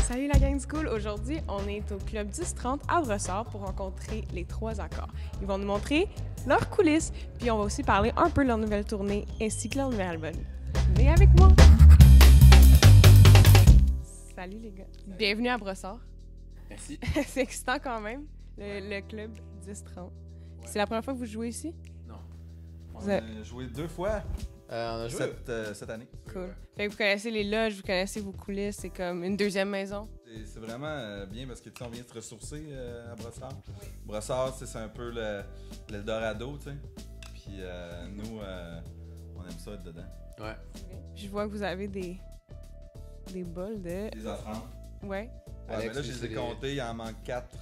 Salut la gang du cool! Aujourd'hui, on est au Club 1030 à Brossard pour rencontrer les 3 accords. Ils vont nous montrer leurs coulisses, puis on va aussi parler un peu de leur nouvelle tournée ainsi que leur nouvel album. Venez avec moi! Salut les gars! Bienvenue à Brossard. Merci. C'est excitant quand même, le Club 1030. Ouais. C'est la première fois que vous jouez ici? Non. On a joué 2 fois on a joué cette année. Cool. Fait que vous connaissez les loges, vous connaissez vos coulisses, c'est comme une deuxième maison. C'est vraiment bien parce que on vient se ressourcer à Brossard. Oui. Brossard, c'est un peu l'Eldorado, tu sais. Puis nous, on aime ça être dedans. Ouais. Je vois que vous avez des bols de... Des offrandes. Ouais. Alex, mais là, je les ai comptés, il en manque 4.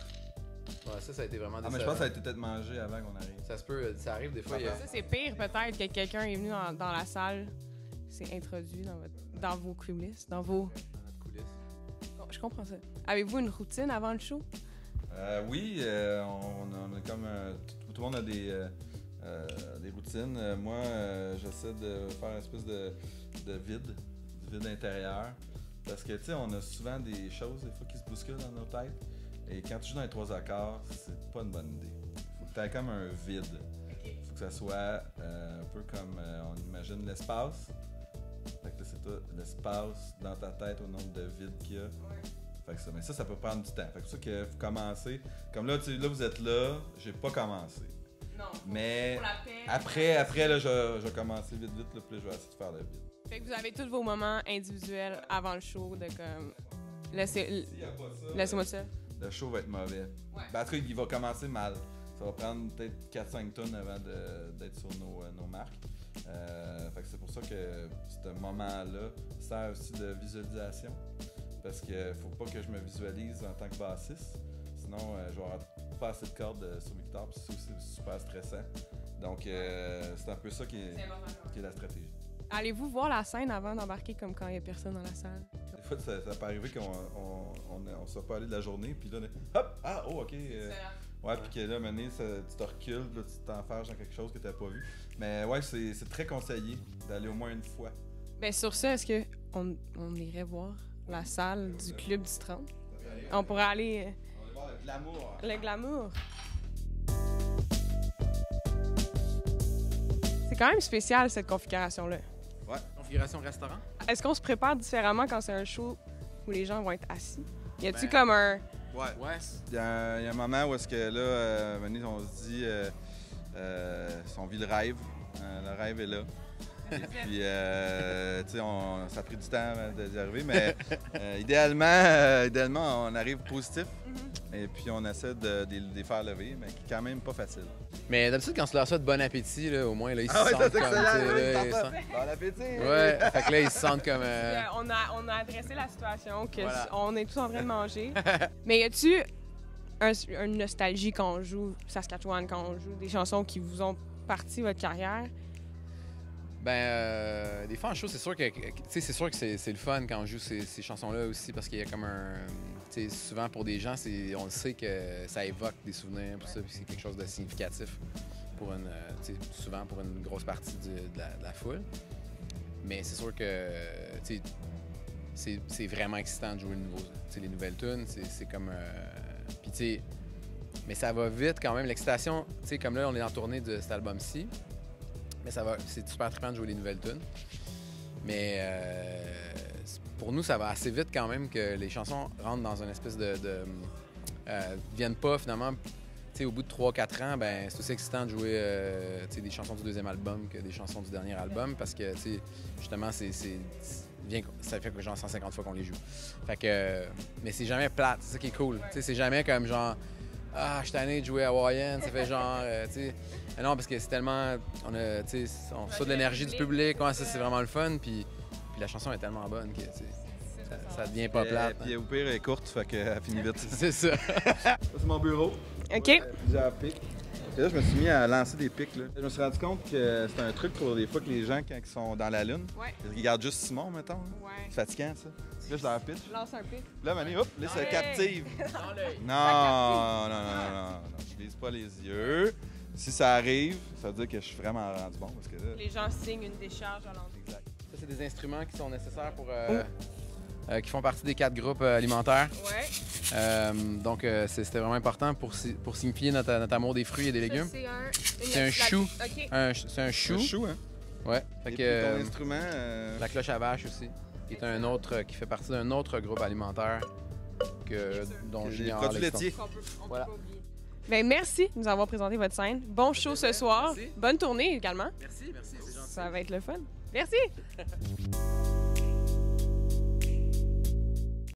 Ouais, ça a été vraiment décevant. Mais je pense que ça a été peut-être mangé avant qu'on arrive. Ça se peut, ça arrive des fois. Ça, c'est pire peut-être que quelqu'un est venu dans la salle, s'est introduit dans vos coulisses, dans notre coulisses. Bon, je comprends ça. Avez-vous une routine avant le show? Oui, on a comme... tout le monde a des routines. Moi, j'essaie de faire une espèce de vide intérieur. Parce que, tu sais, on a souvent des choses, des fois, qui se bousculent dans nos têtes. Et quand tu joues dans les 3 accords, c'est pas une bonne idée. Faut que tu aies comme un vide. Faut que ça soit un peu comme on imagine l'espace. Fait que là, c'est tout l'espace dans ta tête au nombre de vides qu'il y a. Fait que mais ça peut prendre du temps. Fait que c'est pour ça qu'il faut commencer. Comme là, là, vous êtes là, j'ai pas commencé. Non. Mais pour la paix, après là, je vais commencer vite, là, puis là, je vais essayer de faire le vide. Fait que vous avez tous vos moments individuels avant le show de comme... Laissez-moi ça. Le show va être mauvais. Ouais. Ben, en tout cas, il va commencer mal. Ça va prendre peut-être 4-5 tonnes avant d'être sur nos marques. Fait que c'est pour ça que ce moment-là sert aussi de visualisation. Parce qu'il faut pas que je me visualise en tant que bassiste. Sinon, je vais avoir pas assez de cordes sur mes guitares. Puis c'est aussi super stressant. Donc, c'est un peu ça qui est la stratégie. Allez-vous voir la scène avant d'embarquer comme quand il n'y a personne dans la salle? Des fois, ça peut arriver qu'on ne soit pas allé de la journée, puis là, hop! Ah, oh, ok! Ouais, puis que là, à un moment donné, tu te recules, là, tu t'enferges dans quelque chose que tu n'as pas vu. Mais ouais, c'est très conseillé d'aller au moins une fois. Bien, sur ça, est-ce qu'on irait voir la salle du Club du 30? On pourrait aller... On va voir le glamour. Le glamour. C'est quand même spécial, cette configuration-là. Ouais, configuration restaurant. Est-ce qu'on se prépare différemment quand c'est un show où les gens vont être assis? Y a-tu comme un... Ouais. Il y a un moment où est-ce que là, on se dit, on vit le rêve. Le rêve est là. Et puis, tu sais, ça a pris du temps d'y arriver, mais idéalement, on arrive positif. Et puis, on essaie de les faire lever, mais qui est quand même pas facile. Mais d'habitude, quand tu leur souhaites bon appétit, là, au moins, là, ils se ouais, sentent comme... Bon appétit! Ouais, fait que là, ils se sentent comme... On a adressé la situation, on est tous en train de manger. Mais y a-tu une nostalgie quand on joue Saskatchewan, quand on joue des chansons qui vous ont parti votre carrière? Ben, des fois en show, c'est sûr que c'est le fun quand on joue ces chansons-là aussi, parce qu'il y a comme un... Tu sais, souvent pour des gens, on le sait que ça évoque des souvenirs, tout ça, puis c'est quelque chose de significatif pour souvent pour une grosse partie de la foule. Mais c'est sûr que c'est vraiment excitant de jouer les nouvelles tunes. C'est comme... Puis tu sais, mais ça va vite quand même. L'excitation, tu sais, comme là, on est en tournée de cet album-ci. Mais c'est super trippant de jouer les nouvelles tunes. Mais pour nous, ça va assez vite quand même que les chansons rentrent dans une espèce viennent pas finalement. Tu sais, au bout de 3-4 ans, ben c'est aussi excitant de jouer des chansons du deuxième album que des chansons du dernier album parce que justement, ça fait que genre 150 fois qu'on les joue. Fait que, mais c'est jamais plate, c'est ça qui est cool. Tu sais, c'est jamais comme genre. Ah, je suis tanné de jouer à Hawaïenne, ça fait genre, tu sais. Non, parce que c'est tellement. On reçoit de l'énergie du public, ouais, ça c'est vraiment le fun, puis la chanson est tellement bonne que ça devient pas plate. Puis au pire, elle est courte, fait qu'elle finit vite. C'est ça. Ça, c'est mon bureau. OK. Plusieurs pics. Et là, je me suis mis à lancer des pics. Là. Je me suis rendu compte que c'est un truc pour des fois que les gens, quand ils sont dans la lune, ils regardent juste Simon, mettons. Ouais. C'est fatigant, ça. Là, je leur pitch. Lance un pic. Là, Mané, hop, là, ça captive. Dans l'œil. Non. Je lise pas les yeux. Si ça arrive, ça veut dire que je suis vraiment rendu bon. Parce que là... Les gens signent une décharge à l'entrée. Exact. Ça, c'est des instruments qui sont nécessaires pour qui font partie des 4 groupes alimentaires. Ouais. Donc, c'était vraiment important pour signifier notre amour des fruits et des légumes. C'est un chou. OK. C'est un chou. Un chou, hein? Ouais. Fait Et que, puis ton instrument... la cloche à vache aussi, qui est un autre, qui fait partie d'un autre groupe alimentaire dont des j'ignore produits l'existence. laitiers. Voilà. Ben, merci de nous avoir présenté votre scène. Bon show ce soir. Merci. Bonne tournée également. Merci, c'est gentil. Ça va être le fun. Merci!